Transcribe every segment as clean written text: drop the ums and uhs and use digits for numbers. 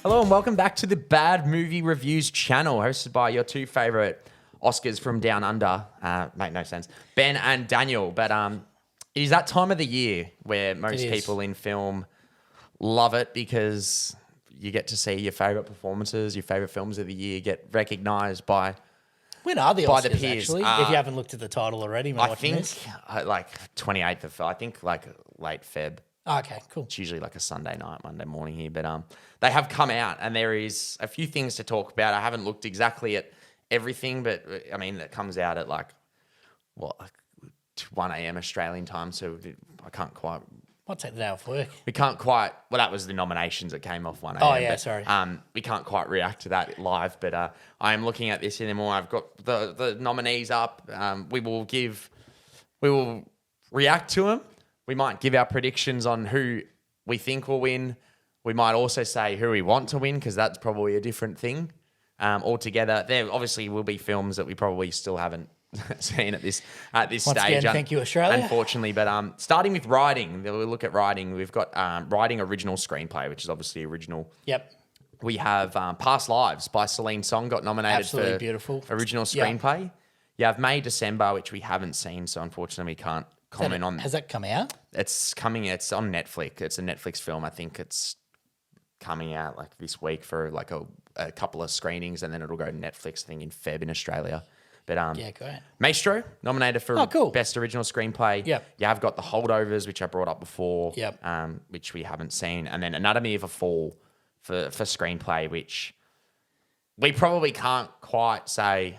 Hello and welcome back to the Bad Movie Reviews channel, hosted by your two favourite Oscars from Down Under. Make no sense. Ben and Daniel. But it is that time of the year where most people in film love it because you get to see your favourite performances, your favourite films of the year get recognised by... When are the by Oscars, the peers. actually? If you haven't looked at the title already. I think like 28th of... I think like late Feb. Oh, okay, cool. It's usually like a Sunday night, Monday morning here. But they have come out and there is a few things to talk about. I haven't looked exactly at everything, but I mean, it comes out at like 1 a.m. Australian time. So I can't quite... Might take the day off work. We can't quite... Well, that was the nominations that came off 1 a.m. Oh, yeah, but, sorry. we can't quite react to that live, but I am looking at this anymore. I've got the nominees up. We will react to them. We might give our predictions on who we think will win. We might also say who we want to win because that's probably a different thing altogether. There obviously will be films that we probably still haven't seen at this Once stage. again, thank you, Australia. Unfortunately, but starting with writing, we'll look at writing. We've got writing original screenplay, which is obviously original. Yep. We have Past Lives by Celine Song got nominated Absolutely for beautiful. original screenplay. Yep. You have May, December, which we haven't seen, so unfortunately we can't comment on. Has that come out? It's coming. It's on Netflix. It's a Netflix film. I think it's coming out like this week for like a couple of screenings, and then it'll go to Netflix. I think in Feb in Australia. But yeah, great. Maestro nominated for Best Original Screenplay. Yep. You have got The Holdovers, which I brought up before. Yep. Which we haven't seen, and then Anatomy of a Fall for screenplay, which we probably can't quite say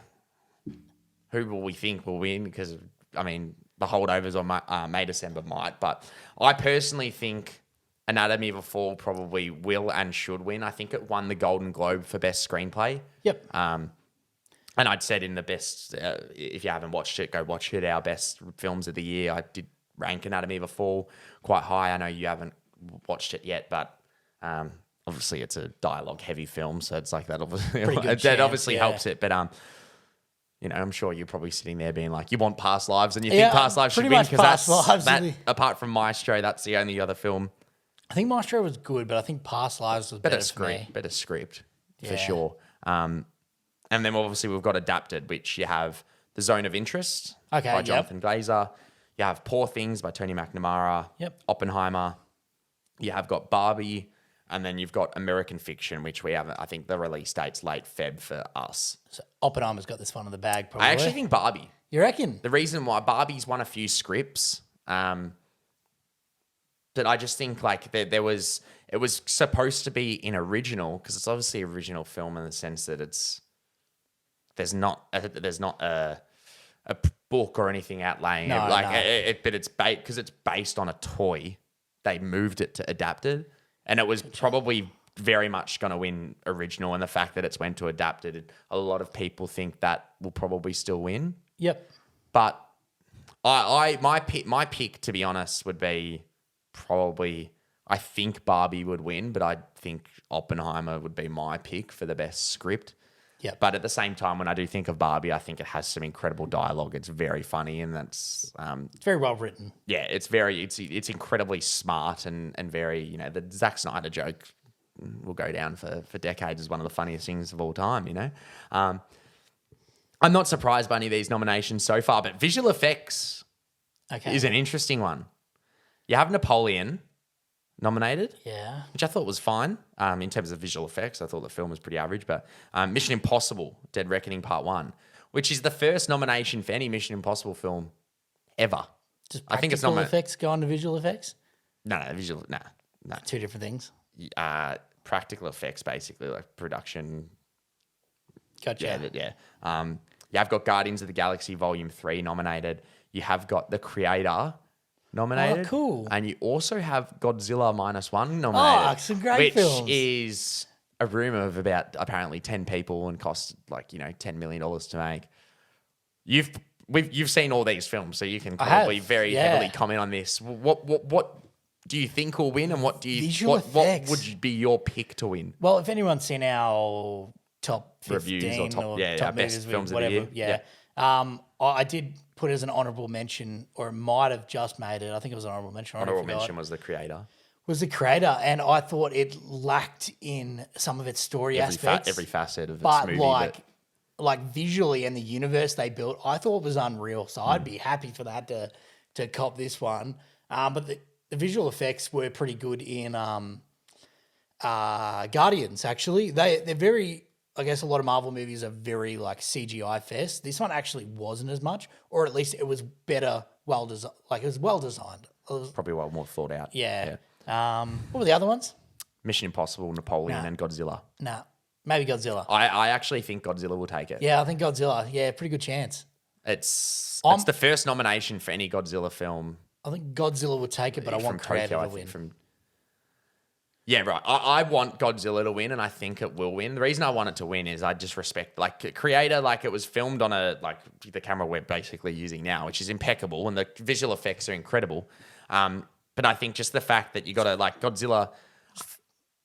who will we think will win because I mean The Holdovers on May December might, but I personally think Anatomy of a Fall probably will and should win. I think it won the Golden Globe for Best Screenplay. Yep. And I'd said in the best, if you haven't watched it, go watch it. Our best films of the year, I did rank Anatomy of a Fall quite high. I know you haven't watched it yet, but obviously it's a dialogue-heavy film, so it's like that. Obviously helps it. But you know, I'm sure you're probably sitting there being like, you want Past Lives, and you think Past Lives should win because apart from Maestro, that's the only other film. I think Maestro was good, but I think Past Lives was better for me. Better script for sure. And then obviously we've got Adapted, which you have The Zone of Interest by Jonathan Glazer. You have Poor Things by Tony McNamara. Yep. Oppenheimer. You have got Barbie. And then you've got American Fiction, which we haven't... I think the release date's late Feb for us. So Oppenheimer's got this one in the bag, probably. I actually think Barbie. You reckon? The reason why Barbie's won a few scripts... but I just think like it was supposed to be in original because it's obviously an original film in the sense that there's not a book or anything outlaying it, but it's because it's based on a toy. They moved it to adapted, and it was probably very much going to win original. And the fact that it's went to adapted, a lot of people think that will probably still win. Yep. But my pick to be honest would be probably. I think Barbie would win, but I think Oppenheimer would be my pick for the best script. Yeah. But at the same time, when I do think of Barbie, I think it has some incredible dialogue. It's very funny, and that's it's very well written. Yeah, it's incredibly smart and very, you know, the Zack Snyder joke will go down for decades as one of the funniest things of all time. You know, I'm not surprised by any of these nominations so far, but visual effects is an interesting one. You have Napoleon nominated, which I thought was fine in terms of visual effects. I thought the film was pretty average, but Mission Impossible: Dead Reckoning Part 1, which is the first nomination for any Mission Impossible film ever. Just practical I think it's not effects go on to visual effects? No. Two different things. Practical effects, basically, like production. Gotcha. Yeah. You have got Guardians of the Galaxy Volume 3 nominated. You have got The Creator nominated. Oh, cool. And you also have Godzilla -1 nominated. Oh, some great films. Which is a rumor of about apparently 10 people and cost like, $10 million to make. You've seen all these films, so you can probably heavily comment on this. What do you think will win, and what would be your pick to win? Well, if anyone's seen our top 15 reviews or top top best movies, films whatever, of the year. I did put it as an honourable mention, or it might have just made it. I think it was an honourable mention. Honourable mention was The Creator. was the creator, and I thought it lacked in some of its story aspects. Every facet of its but movie. like visually and the universe they built, I thought was unreal. So I'd be happy for that to cop this one. But the visual effects were pretty good in Guardians. Actually, they're very. I guess a lot of Marvel movies are very like CGI fest. This one actually wasn't as much, or at least it was better, well designed. Like it was well designed. Probably well more thought out. Yeah. What were the other ones? Mission Impossible, Napoleon, and Godzilla. Nah, maybe Godzilla. I actually think Godzilla will take it. Yeah, I think Godzilla. Yeah, pretty good chance. It's the first nomination for any Godzilla film. I think Godzilla would take it, but I want Creator to win. Yeah, right. I want Godzilla to win, and I think it will win. The reason I want it to win is I just respect like Creator. Like it was filmed on the camera we're basically using now, which is impeccable, and the visual effects are incredible. But I think just the fact that you got to like Godzilla.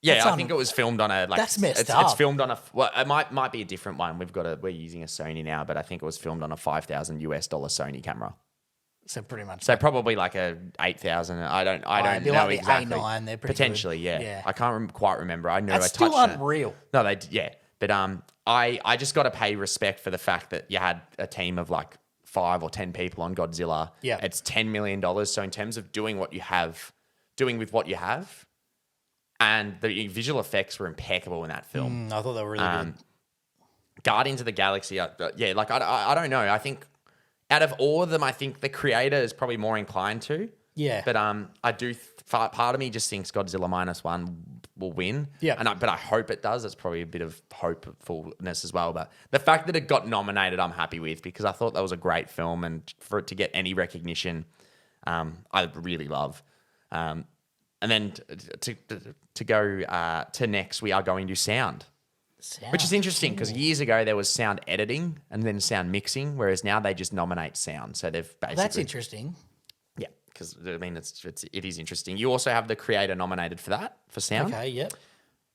Yeah, I think it was filmed on a that's messed up. It's filmed on it might be a different one. We're using a Sony now, but I think it was filmed on a $5,000 Sony camera. So pretty much. So probably like a 8,000. I don't know like exactly. The A9, they're pretty potentially, good. Yeah. I can't quite remember. I know that's I still touched unreal. it. No, but I just got to pay respect for the fact that you had a team of like 5 or 10 people on Godzilla. Yeah, it's $10 million. So in terms of doing what you have, doing with what you have, and the visual effects were impeccable in that film. I thought they were really good. Guardians of the Galaxy, I don't know. I think out of all of them, I think the creator is probably more inclined to. Yeah. But I do. Part of me just thinks Godzilla -1 will win. Yeah. But I hope it does. It's probably a bit of hopefulness as well. But the fact that it got nominated, I'm happy with because I thought that was a great film, and for it to get any recognition, I really love. And then to go to next, we are going to sound. Which is interesting because years ago there was sound editing and then sound mixing, whereas now they just nominate sound. So they've basically That's interesting. Yeah, because I mean it is interesting. You also have the creator nominated for that for sound. Okay, yep.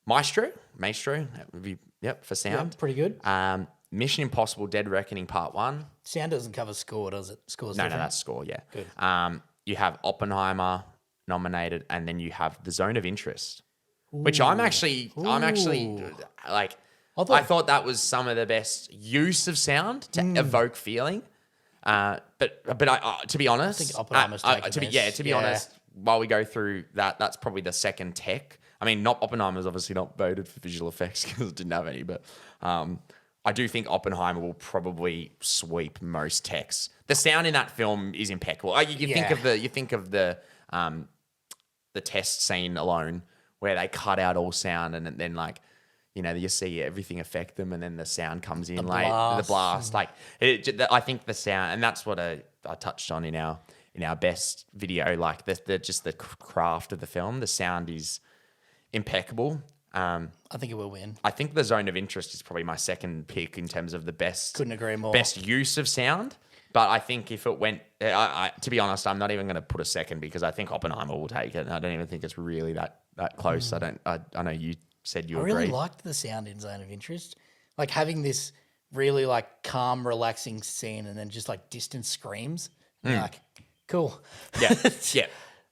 Maestro, that would be for sound. Yep, pretty good. Mission Impossible: Dead Reckoning Part 1. Sound doesn't cover score, does it? Score's No, different. that's score. Yeah. Good. You have Oppenheimer nominated, and then you have The Zone of Interest. Which I'm actually like. I thought that was some of the best use of sound to evoke feeling. But to be honest, I think Oppenheimer's to be honest, while we go through that, that's probably the second tech. I mean, Oppenheimer's obviously not voted for visual effects because it didn't have any, but I do think Oppenheimer will probably sweep most techs. The sound in that film is impeccable. You think of the test scene alone, where they cut out all sound and then like, you see everything affect them, and then the sound comes in the blast. Like I think the sound, and that's what I touched on in our best video. Like the craft of the film, the sound is impeccable. I think it will win. I think The Zone of Interest is probably my second pick in terms of the best. Couldn't agree more. Best use of sound. But I think if it went, to be honest, I'm not even going to put a second because I think Oppenheimer will take it. And I don't even think it's really that close. I know you said you agree. I really liked the sound in Zone of Interest, like having this really like calm, relaxing scene, and then just like distant screams. Like, cool. Yeah, yeah.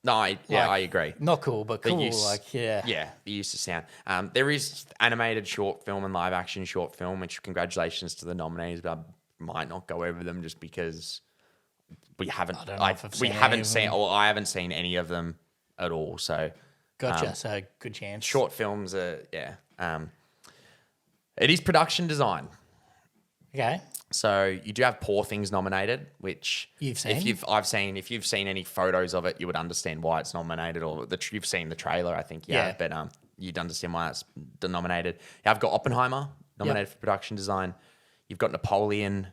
No, I agree. Not cool, but cool. Yeah, the use of sound. There is animated short film and live action short film, which congratulations to the nominees, but I might not go over them just because we haven't. I haven't seen any of them at all. So gotcha. So good chance. Short films are it is production design. Okay. So you do have Poor Things nominated, which you've seen. If you've seen any photos of it, you would understand why it's nominated, or you've seen the trailer, I think. Yeah. But you'd understand why it's nominated. I've got Oppenheimer nominated for production design. You've got Napoleon,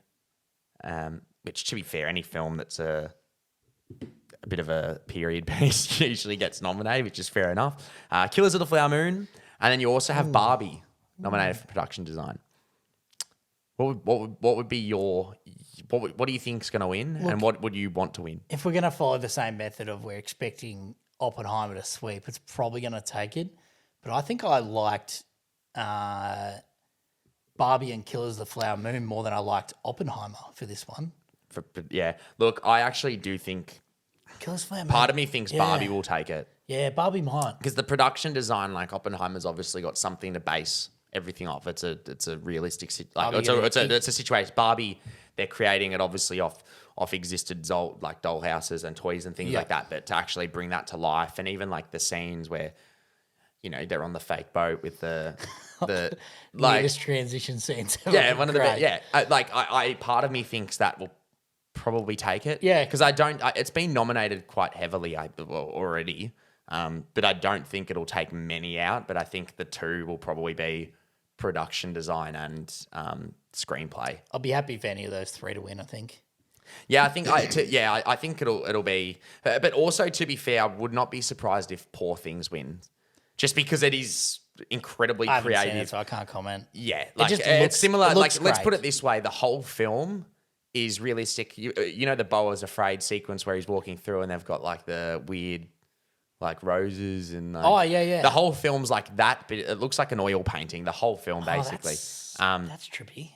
which, to be fair, any film that's a bit of a period piece usually gets nominated, which is fair enough. Killers of the Flower Moon, and then you also have Barbie nominated for production design. What would be your what do you think is going to win, and what would you want to win? If we're going to follow the same method of we're expecting Oppenheimer to sweep, it's probably going to take it. But I think I liked Barbie and Killers of the Flower Moon more than I liked Oppenheimer for this one. Look, I actually do think Killers of the Flower Moon. Part of me thinks Barbie will take it. Yeah, Barbie might. Because the production design, like Oppenheimer's obviously got something to base everything off. It's a realistic it's a situation. Barbie, they're creating it obviously off existed doll houses and toys and things like that. But to actually bring that to life, and even like the scenes where, you know, they're on the fake boat with the Weirdest transition scenes. one of the I part of me thinks that will probably take it. Yeah. Because it's been nominated quite heavily already. But I don't think it'll take many out. But I think the two will probably be production design and screenplay. I'll be happy for any of those three to win, I think. Yeah, I think it'll be. But also, to be fair, I would not be surprised if Poor Things wins, just because it is incredibly I haven't creative. seen it, so I can't comment. Yeah, it's similar. Let's put it this way: the whole film is realistic. You know the Boa's Afraid sequence where he's walking through and they've got like the weird like roses and the whole film's like that, but it looks like an oil painting. The whole film basically. That's trippy.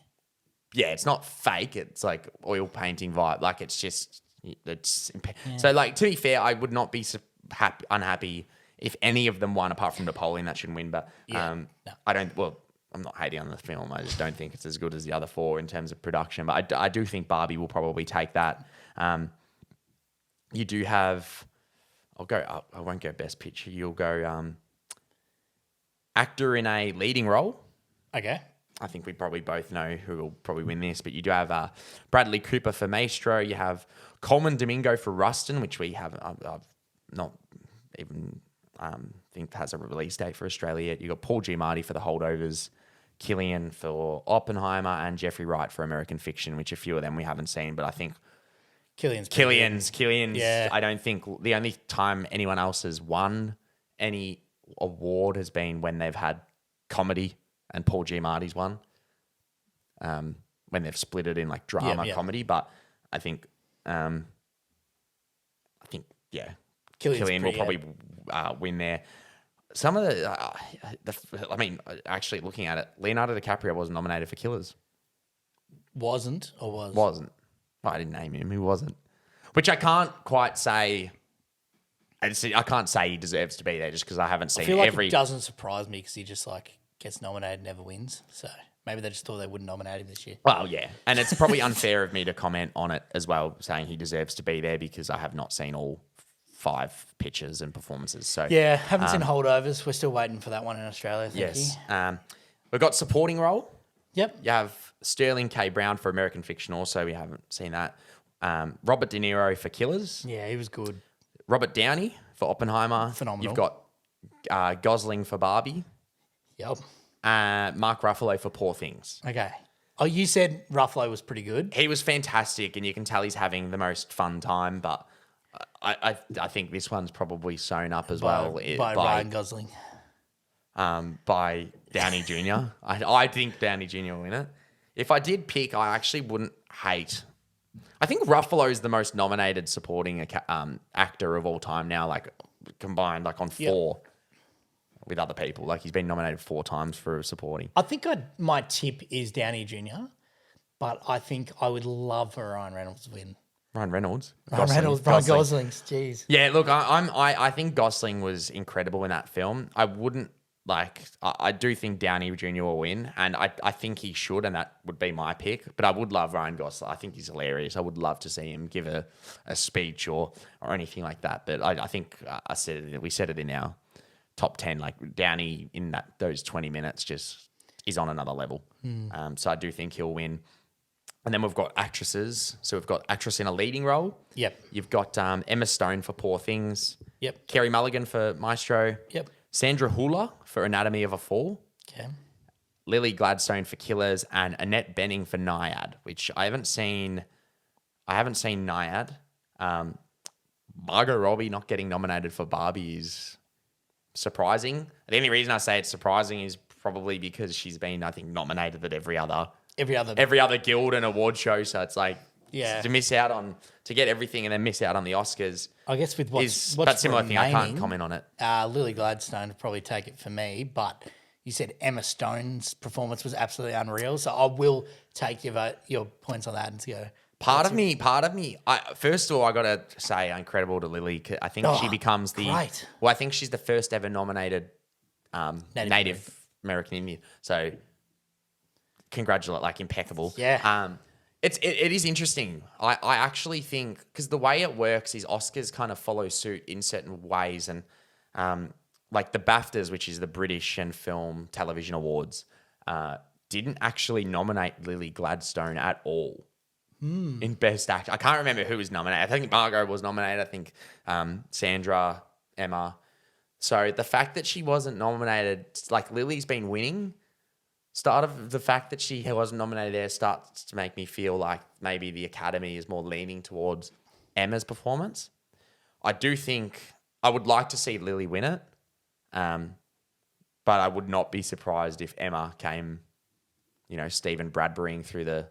Yeah, it's not fake. It's like oil painting vibe. Like so. Like, to be fair, I would not be unhappy if any of them won, apart from Napoleon. That should win, but no. I don't. Well, I'm not hating on the film. I just don't think it's as good as the other four in terms of production. But I do think Barbie will probably take that. You do have. I won't go best picture. You'll go actor in a leading role. Okay. I think we probably both know who will probably win this, but you do have Bradley Cooper for Maestro. You have Coleman Domingo for Rustin, which we have I've not even think has a release date for Australia yet. You got Paul Giamatti for The Holdovers, Killian for Oppenheimer, and Jeffrey Wright for American Fiction, which a few of them we haven't seen, but I think Killian's. Yeah. I don't think the only time anyone else has won any award has been when they've had comedy, and Paul Giamatti's won. When they've split it in like drama, comedy, but I think Killian will probably win there. Some of actually looking at it, Leonardo DiCaprio wasn't nominated for Killers. Wasn't or was? Wasn't. Well, I didn't name him. He wasn't. Which I can't quite say. I can't say he deserves to be there just because I haven't seen I feel like it doesn't surprise me because he just like gets nominated, never wins. So maybe they just thought they wouldn't nominate him this year. Well, yeah. And it's probably unfair of me to comment on it as well, saying he deserves to be there because I have not seen all 5 pictures and performances. So yeah, haven't seen Holdovers. We're still waiting for that one in Australia. Thank you. We've got supporting role. Yep. You have Sterling K. Brown for American Fiction also. We haven't seen that. Robert De Niro for Killers. Yeah, he was good. Robert Downey for Oppenheimer. Phenomenal. You've got Gosling for Barbie. Yep. Mark Ruffalo for Poor Things. Okay. Oh, you said Ruffalo was pretty good. He was fantastic, and you can tell he's having the most fun time, but I think this one's probably sewn up as well by Ryan Gosling. By Downey Jr. I think Downey Jr. will win it. If I did pick, I actually wouldn't hate. I think Ruffalo is the most nominated supporting actor of all time now, like combined, like on 4 with other people. Like he's been nominated 4 times for supporting. I think my tip is Downey Jr., but I think I would love for Ryan Reynolds to win. Ryan Reynolds, Ryan Gosling. Jeez. Yeah, look, I think Gosling was incredible in that film. I wouldn't I do think Downey Jr. will win, and I think he should, and that would be my pick. But I would love Ryan Gosling. I think he's hilarious. I would love to see him give a speech or anything like that. But I think we said it in our top 10. Like Downey in those 20 minutes just is on another level. So I do think he'll win. And then we've got actresses. So we've got actress in a leading role. Yep. You've got Emma Stone for Poor Things. Yep. Kerry Mulligan for Maestro. Yep. Sandra Hüller for Anatomy of a Fall. Okay. Lily Gladstone for Killers, and Annette Bening for Naiad, which I haven't seen. Naiad. Margot Robbie not getting nominated for Barbie is surprising. The only reason I say it's surprising is probably because she's been, I think, nominated at every other guild and award show. So it's like to miss out on to get everything and then miss out on the Oscars. I guess with what's that similar remaining, thing. I can't comment on it. Lily Gladstone would probably take it for me, but you said Emma Stone's performance was absolutely unreal. So I will take your points on that and go Part of me. First of all, I got to say, incredible to Lily. I think she becomes great. Well, I think she's the first ever nominated Native American Indian. So, congratulate, like impeccable. Yeah. It is interesting. I actually think because the way it works is Oscars kind of follow suit in certain ways, and like the BAFTAs, which is the British and Film Television Awards, didn't actually nominate Lily Gladstone at all in Best Actor. I can't remember who was nominated. I think Margot was nominated. I think Sandra, Emma. So the fact that she wasn't nominated, like Lily's been winning. Start of the fact that she wasn't nominated there starts to make me feel like maybe the Academy is more leaning towards Emma's performance. I do think I would like to see Lily win it, but I would not be surprised if Emma came, Stephen Bradburying through the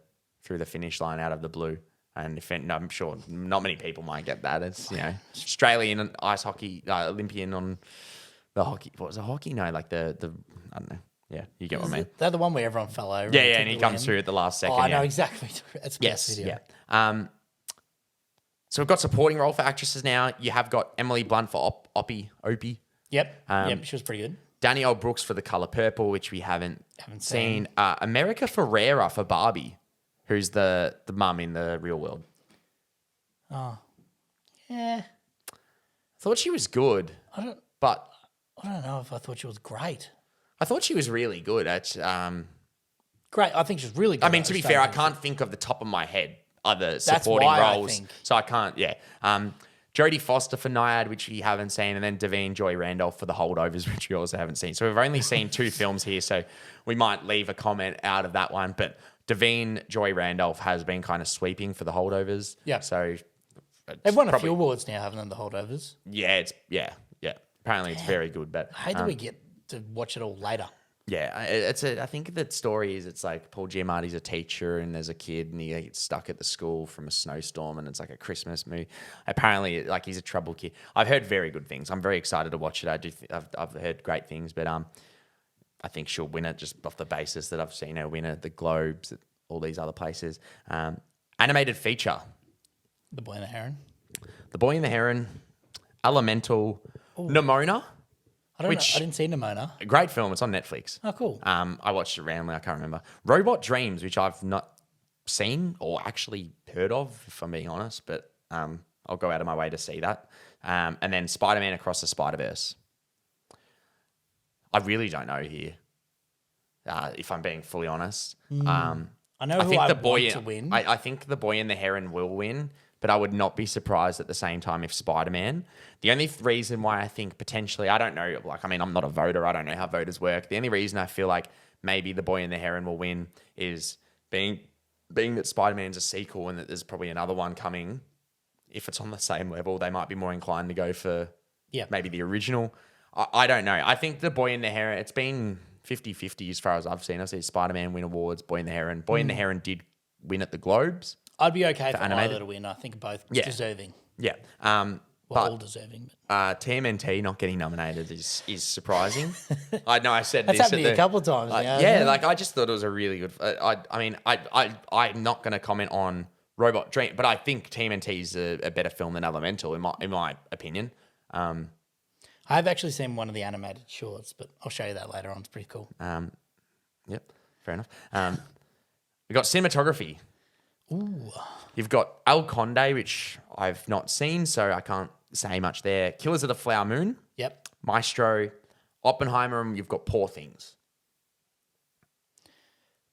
finish line out of the blue. And I'm sure not many people might get that. It's Australian ice hockey Olympian on the hockey. What was it, hockey? No, like the I don't know. Yeah, you get what I mean. They're the one where everyone fell over. Yeah, and he comes through at the last second. Oh, I know exactly. That's yes, video. yeah. So we've got supporting role for actresses now. You have got Emily Blunt for Opie. Yep, she was pretty good. Danielle Brooks for The Color Purple, which we haven't seen. America Ferrera for Barbie, who's the mum in the real world. Oh, yeah. I thought she was good, but I don't know if I thought she was great. I thought she was really good at. Great, I think she's really good. I mean, to be fair, I can't think of the top of my head other supporting roles, so I can't. Yeah, Jodie Foster for Naiad, which we haven't seen, and then Davine Joy Randolph for The Holdovers, which we also haven't seen. So we've only seen 2 films here, so we might leave a comment out of that one. But Davine Joy Randolph has been kind of sweeping for The Holdovers. Yeah. So they've won a few awards now, haven't they? The Holdovers. Yeah, Apparently, it's very good. But how do we get to watch it all later? Yeah, I think the story is it's like Paul Giamatti's a teacher and there's a kid and he gets stuck at the school from a snowstorm and it's like a Christmas movie. Apparently, like he's a troubled kid. I've heard very good things. I'm very excited to watch it. I've heard great things, but I think she'll win it just off the basis that I've seen her win it, the Globes, all these other places. Animated feature. The Boy and the Heron. The Boy and the Heron. Elemental. Nimona. I didn't see Nimona. A great film. It's on Netflix. Oh, cool. I watched it randomly. I can't remember. Robot Dreams, which I've not seen or actually heard of, if I'm being honest, but I'll go out of my way to see that. And then Spider-Man Across the Spider-Verse. I really don't know here, if I'm being fully honest. I know who I want to win. I think The Boy and the Heron will win, but I would not be surprised at the same time if Spider-Man. The only reason why I think potentially, I don't know, I'm not a voter. I don't know how voters work. The only reason I feel like maybe The Boy and the Heron will win is being that Spider-Man's a sequel and that there's probably another one coming. If it's on the same level, they might be more inclined to go for maybe the original. I don't know. I think The Boy and the Heron, it's been 50-50 as far as I've seen. I've seen Spider-Man win awards, Boy and the Heron. Boy and the Heron did win at the Globes. I'd be okay for either to win. I think both deserving. Yeah. All deserving. But TMNT not getting nominated is surprising. I know I said That's this. happened a couple of times now. I just thought it was a really good. I'm not going to comment on Robot Dream, but I think TMNT is a better film than Elemental in my opinion. I've actually seen one of the animated shorts, but I'll show you that later on. It's pretty cool. Yep, fair enough. We've got cinematography. Ooh. You've got El Conde, which I've not seen, so I can't say much there. Killers of the Flower Moon. Yep. Maestro, Oppenheimer, and you've got Poor Things.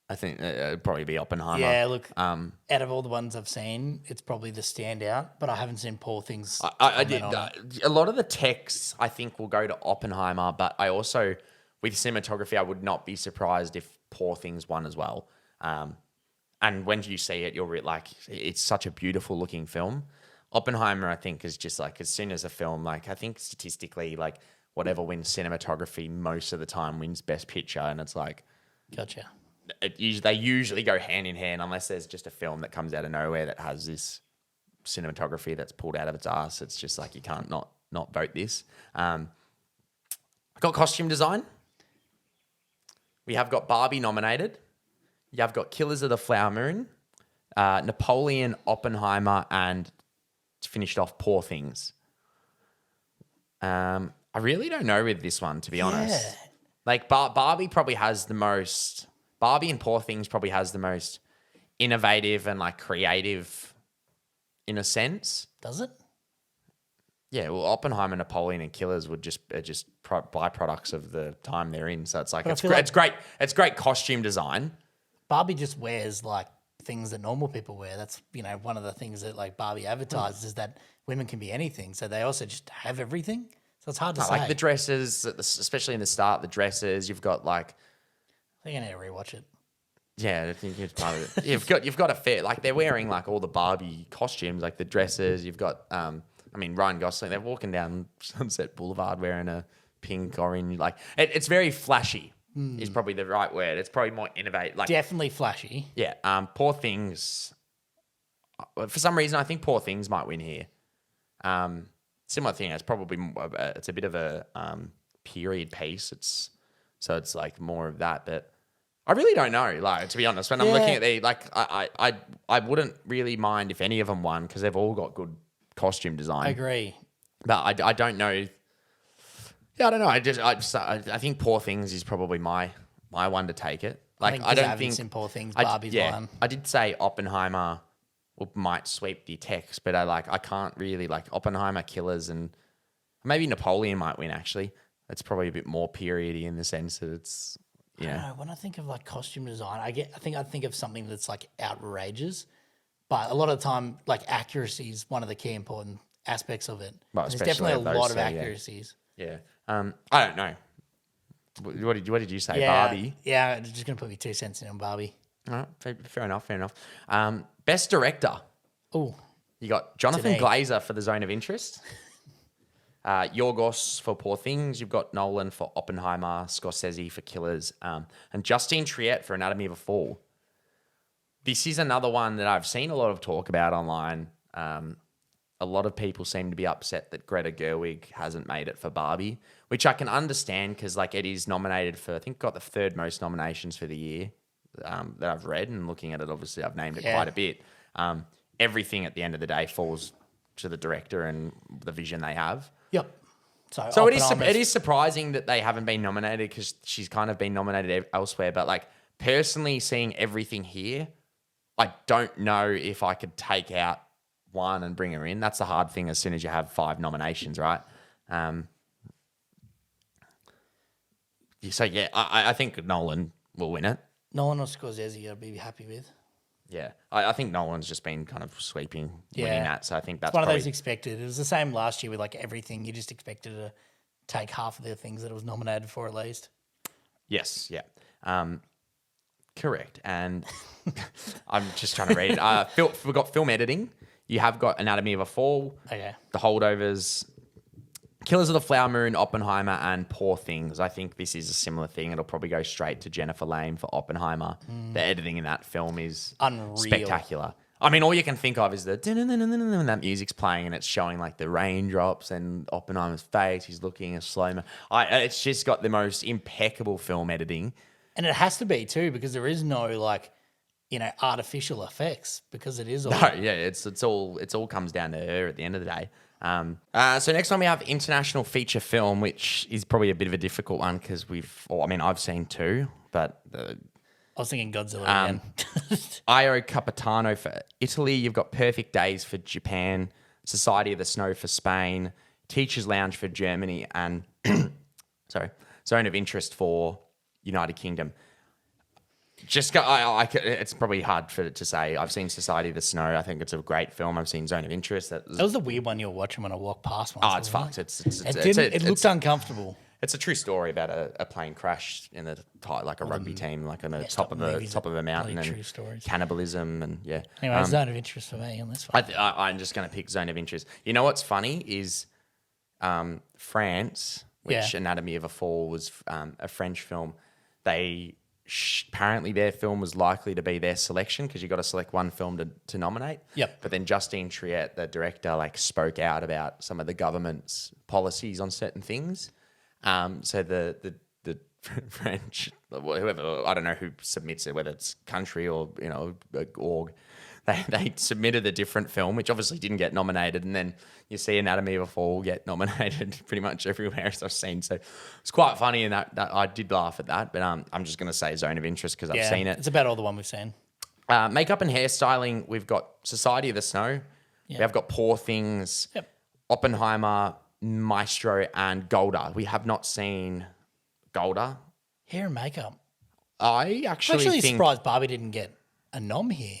I think it'd probably be Oppenheimer. Yeah, look, out of all the ones I've seen, it's probably the standout, but I haven't seen Poor Things. I did. A lot of the texts, I think, will go to Oppenheimer, but I also, with cinematography, I would not be surprised if Poor Things won as well. And when you see it, you're like, it's such a beautiful looking film. Oppenheimer, I think, is just like, as soon as a film, like, I think statistically, like, whatever wins cinematography most of the time wins Best Picture. And it's like, gotcha. They usually go hand in hand unless there's just a film that comes out of nowhere that has this cinematography that's pulled out of its ass. It's just like, you can't not vote this. Got costume design. We have got Barbie nominated. You've got Killers of the Flower Moon, Napoleon, Oppenheimer, and finished off Poor Things. I really don't know with this one, to be honest. Like Barbie probably has the most. Barbie and Poor Things probably has the most innovative and like creative, in a sense. Does it? Yeah, well, Oppenheimer, Napoleon, and Killers would just byproducts of the time they're in. So it's like it's great. It's great costume design. Barbie just wears like things that normal people wear. That's one of the things that like Barbie advertises is that women can be anything. So they also just have everything. So it's hard to say. Like the dresses, especially in the start, the dresses. You've got like. I think I need to rewatch it. Yeah, I think it's part of it. You've got a fair like they're wearing like all the Barbie costumes, like the dresses. You've got Ryan Gosling. They're walking down Sunset Boulevard wearing a pink, orange. Like it's very flashy. Is probably the right word. It's probably more innovative. Like definitely flashy. Yeah. Poor Things. For some reason, I think Poor Things might win here. Similar thing. It's probably it's a bit of a period piece. It's like more of that, but. I really don't know, like, to be honest. When I'm looking at the, like, I wouldn't really mind if any of them won because they've all got good costume design. I agree. But I don't know. Yeah, I don't know. I think Poor Things is probably my one to take it. Like, I don't think Poor Things, Barbie's one. I did say Oppenheimer might sweep the text, but I can't really, like, Oppenheimer, Killers, and maybe Napoleon might win, actually. It's probably a bit more periody in the sense that it's... I don't know. When I think of like costume design, I think of something that's like outrageous, but a lot of the time, like accuracy is one of the key important aspects of it. Well, there's definitely a lot of accuracies. Yeah. I don't know. What did you say? Barbie? Yeah, it's just gonna put me 2 cents in on Barbie. All right, fair enough. Best director. Oh, You got Jonathan Glazer for The Zone of Interest. Yorgos for Poor Things. You've got Nolan for Oppenheimer, Scorsese for Killers, and Justine Triet for Anatomy of a Fall. This is another one that I've seen a lot of talk about online. A lot of people seem to be upset that Greta Gerwig hasn't made it for Barbie, which I can understand because like it is nominated for, I think got the third most nominations for the year that I've read, and looking at it, obviously I've named it quite a bit. Everything at the end of the day falls to the director and the vision they have. Yep. So it is surprising that they haven't been nominated because she's kind of been nominated elsewhere. But like personally, seeing everything here, I don't know if I could take out one and bring her in. That's the hard thing. As soon as you have 5 nominations, right? So yeah, I think Nolan will win it. Nolan or Scorsese, I'd be happy with. Yeah, I think Nolan's just been kind of winning that. So I think that's one of those expected. It was the same last year with like everything. You just expected to take half of the things that it was nominated for at least. Yes, yeah. Correct. And I'm just trying to read it. We've got film editing. You have got Anatomy of a Fall. Okay. The Holdovers. Killers of the Flower Moon, Oppenheimer, and Poor Things. I think this is a similar thing. It'll probably go straight to Jennifer Lame for Oppenheimer. The editing in that film is unreal, spectacular. I mean, all you can think of is the when that music's playing and it's showing like the raindrops and Oppenheimer's face. He's looking a slow-mo. It's just got the most impeccable film editing. And it has to be too, because there is no like, artificial effects, because it is all. No, yeah, it's all comes down to her at the end of the day. So next one we have international feature film, which is probably a bit of a difficult one because I've seen 2, but I was thinking Godzilla again. Io Capitano for Italy. You've got Perfect Days for Japan, Society of the Snow for Spain, Teachers Lounge for Germany, and Zone of Interest for United Kingdom. It's probably hard to say. I've seen Society of the Snow. I think it's a great film. I've seen Zone of Interest. That was the weird one you were watching when I walked past. It's fucked. It looked uncomfortable. It's a true story about a plane crash in a rugby team, like on the top of a mountain, and cannibalism, and yeah. Anyway, Zone of Interest for me on this one. I'm just going to pick Zone of Interest. You know what's funny is France, which Anatomy of a Fall was a French film. Apparently their film was likely to be their selection because you got to select one film to nominate. Yep. But then Justine Triet, the director, spoke out about some of the government's policies on certain things. So the French, whoever, I don't know who submits it, whether it's country or, org. They submitted a different film, which obviously didn't get nominated. And then you see Anatomy of a Fall get nominated pretty much everywhere as I've seen. So it's quite funny, and that I did laugh at that. But I'm just going to say Zone of Interest because I've seen it. It's about all the one we've seen. Makeup and hairstyling, we've got Society of the Snow. We have got Poor Things, Oppenheimer, Maestro, and Golda. We have not seen Golda. Hair and makeup. I I'm actually think... surprised Barbie didn't get a nom here.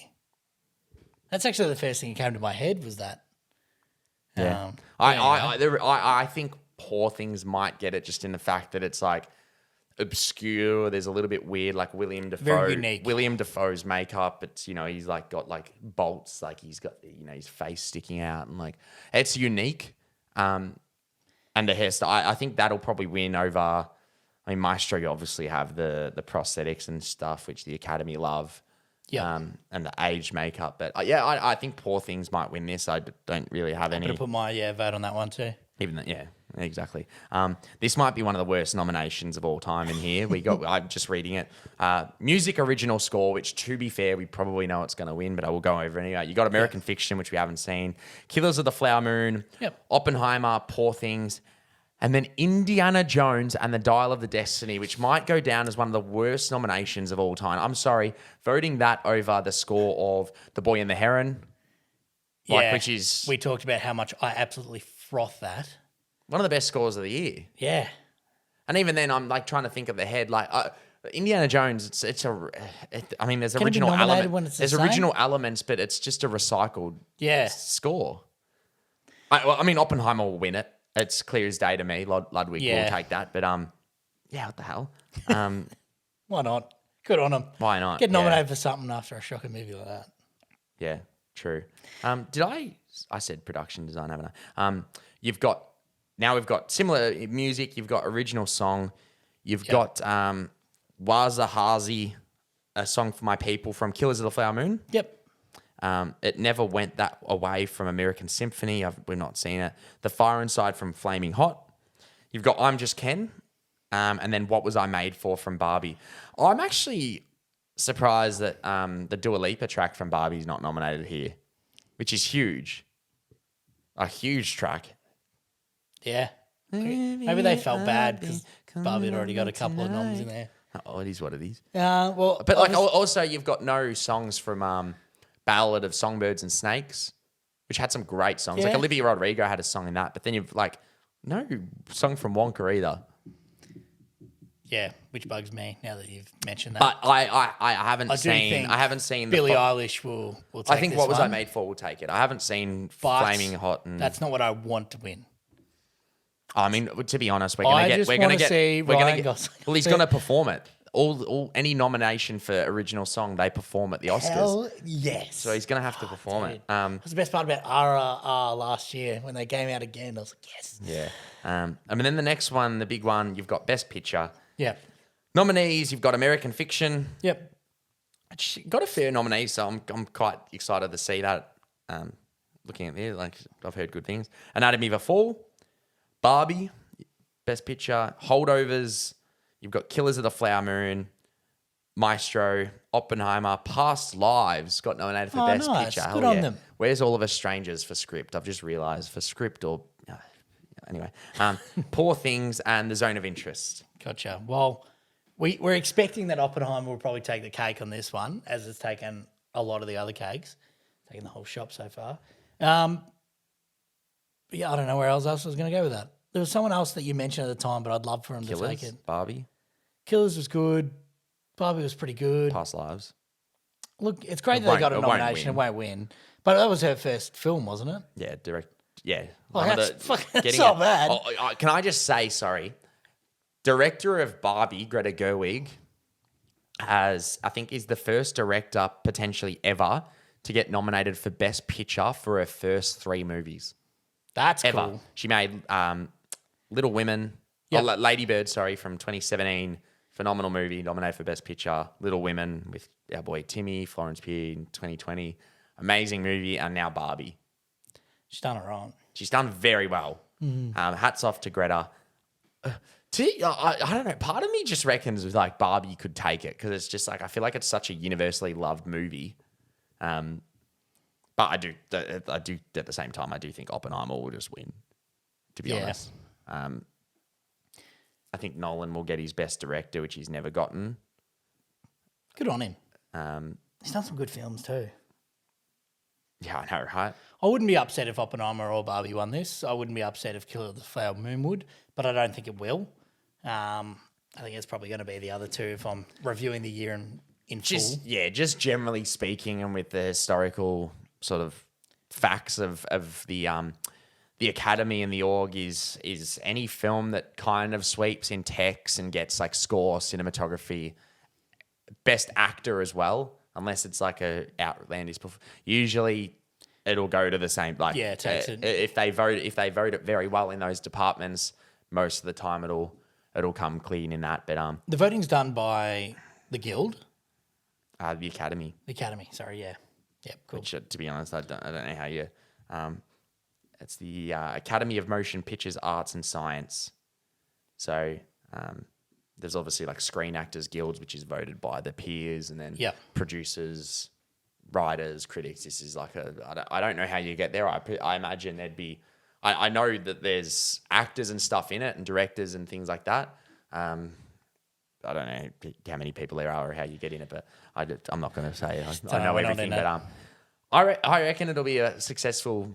That's actually the first thing that came to my head was that. Yeah. I think Poor Things might get it just in the fact that it's like obscure. There's a little bit weird, like William Dafoe. Very unique. William Dafoe's makeup. It's, he's like got like bolts, like he's got, his face sticking out, and like it's unique. And the hairstyle, I think that'll probably win over. I mean, Maestro, you obviously have the prosthetics and stuff, which the Academy love. Yeah. And the age makeup. But I think Poor Things might win this. I don't really have any. I'm going to put my vote on that one too. Even that, yeah, exactly. This might be one of the worst nominations of all time in here. I'm just reading it. Music original score, which to be fair, we probably know it's going to win, but I will go over anyway. You got American Fiction, which we haven't seen. Killers of the Flower Moon. Oppenheimer, Poor Things. And then Indiana Jones and the Dial of the Destiny, which might go down as one of the worst nominations of all time. I'm sorry, voting that over the score of The Boy and the Heron, which is... We talked about how much I absolutely froth that. One of the best scores of the year. Yeah. And even then, I'm like trying to think of the head. Like Indiana Jones, there's original elements. There's original elements, but it's just a recycled score. Oppenheimer will win it. It's clear as day to me. Ludwig will take that. But, what the hell? Why not? Good on him. Why not? Get nominated for something after a shocking movie like that. Yeah, true. I said production design, haven't I? We've got similar music. You've got original song. You've got Waza Hazi, A Song for My People from Killers of the Flower Moon. Yep. It never went that away from American Symphony. We've not seen it. The Fire Inside from Flaming Hot. You've got I'm Just Ken. And then What Was I Made For from Barbie. I'm actually surprised that the Dua Lipa track from Barbie is not nominated here, which is huge. A huge track. Yeah. Maybe they felt bad because Barbie had already got a couple of noms in there. Oh, it is what it is. But also you've got no songs from Ballad of Songbirds and Snakes, which had some great songs. Yeah. Like Olivia Rodrigo had a song in that, but then you've like no song from Wonka either. Yeah, which bugs me now that you've mentioned that. But I haven't seen Billie Eilish will take I think this What Was one. I Made For will take it. I haven't seen But Flaming Hot, and that's not what I want to win. I mean, to be honest, we're gonna get. Well, he's gonna perform it. Any nomination for original song, they perform at the Oscars. Hell yes. So he's gonna have to perform it. That's the best part about RRR last year when they came out again. I was like, yes. Yeah. Then the next one, the big one, you've got Best Picture. Yep. Nominees, you've got American Fiction. Yep. Which got a fair nominee, so I'm quite excited to see that. Looking at there, like I've heard good things. Anatomy of a Fall, Barbie, Best Picture, Holdovers. You've got Killers of the Flower Moon, Maestro, Oppenheimer, Past Lives got nominated for Best Picture. Good on them. Where's All of Us Strangers for script? I've just realised for script or anyway. Poor Things and The Zone of Interest. Gotcha. Well, we're expecting that Oppenheimer will probably take the cake on this one, as it's taken a lot of the other cakes, taken the whole shop so far. But yeah, I don't know where else I was going to go with that. There was someone else that you mentioned at the time, but I'd love for him to take it. Barbie. Killers was good. Barbie was pretty good. Past Lives. Look, it's great that they got a nomination. It won't win. But that was her first film, wasn't it? Yeah, direct. Yeah. Well, that's not bad. Can I just say, sorry, director of Barbie, Greta Gerwig, I think is the first director potentially ever to get nominated for Best Picture for her first 3 movies. That's ever. Cool. She made Little Women, Lady Bird, from 2017. Phenomenal movie, nominated for Best Picture. Little Women with our boy Timmy, Florence Pugh in 2020. Amazing movie. And now Barbie. She's done it right. She's done very well. Hats off to Greta. I don't know. Part of me just reckons like Barbie could take it because it's just like I feel like it's such a universally loved movie. But I do at the same time I do think Oppenheimer will just win. To be honest, I think Nolan will get his best director, which he's never gotten. Good on him. He's done some good films too. Yeah, I know, right? I wouldn't be upset if Oppenheimer or Barbie won this. I wouldn't be upset if Killer of the Flower Moon would, but I don't think it will. I think it's probably going to be the other two if I'm reviewing the year in full. Just generally speaking, and with the historical sort of facts of the Academy and the org is any film that kind of sweeps in text and gets like score, cinematography, best actor as well, unless it's like a outlandish. Usually, it'll go to the same. Like, it takes it. If they vote it very well in those departments, most of the time it'll come clean in that. But the voting's done by the Guild, the Academy. The Academy, sorry, yeah, cool. Which, to be honest, I don't know how you. It's the Academy of Motion Pictures Arts and Science. So there's obviously like Screen Actors Guilds, which is voted by the peers, and then producers, writers, critics. This is like I don't know how you get there. I imagine there'd be. I know that there's actors and stuff in it and directors and things like that. I don't know how many people there are or how you get in it, but I'm not going to say I know everything. But I reckon it'll be a successful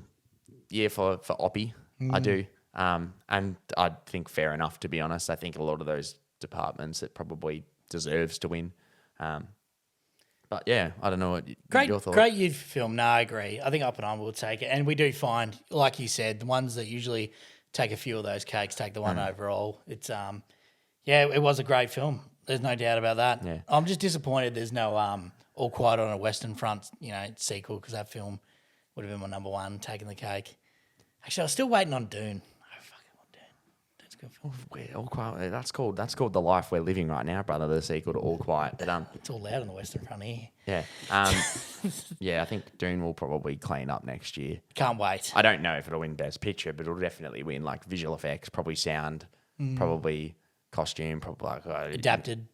year for Oppie. I do. And I think fair enough, to be honest. I think a lot of those departments it probably deserves to win. But yeah, I don't know what your thoughts. Great youth film. No, I agree. I think Oppenheimer will take it. And we do find, like you said, the ones that usually take a few of those cakes take the one overall. It's it was a great film. There's no doubt about that. Yeah. I'm just disappointed there's no All Quiet on a Western Front, sequel, because that film would have been my number one, taking the cake. Actually, I was still waiting on Dune. I fucking want Dune. That's a good film. All Quiet. That's called The Life We're Living right now, brother. The sequel to All Quiet. But it's all loud on the Western Front here. Yeah. I think Dune will probably clean up next year. Can't wait. I don't know if it'll win Best Picture, but it'll definitely win like visual effects, probably sound, probably costume, probably like adapted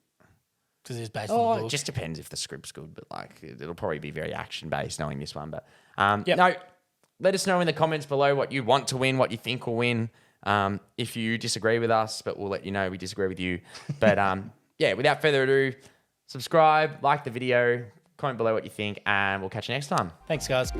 because it's based on the book. It just depends if the script's good, but like it'll probably be very action based knowing this one. But Yep. no, let us know in the comments below what you want to win, what you think will win. If you disagree with us, but we'll let you know we disagree with you. But without further ado, subscribe, like the video, comment below what you think, and we'll catch you next time. Thanks, guys.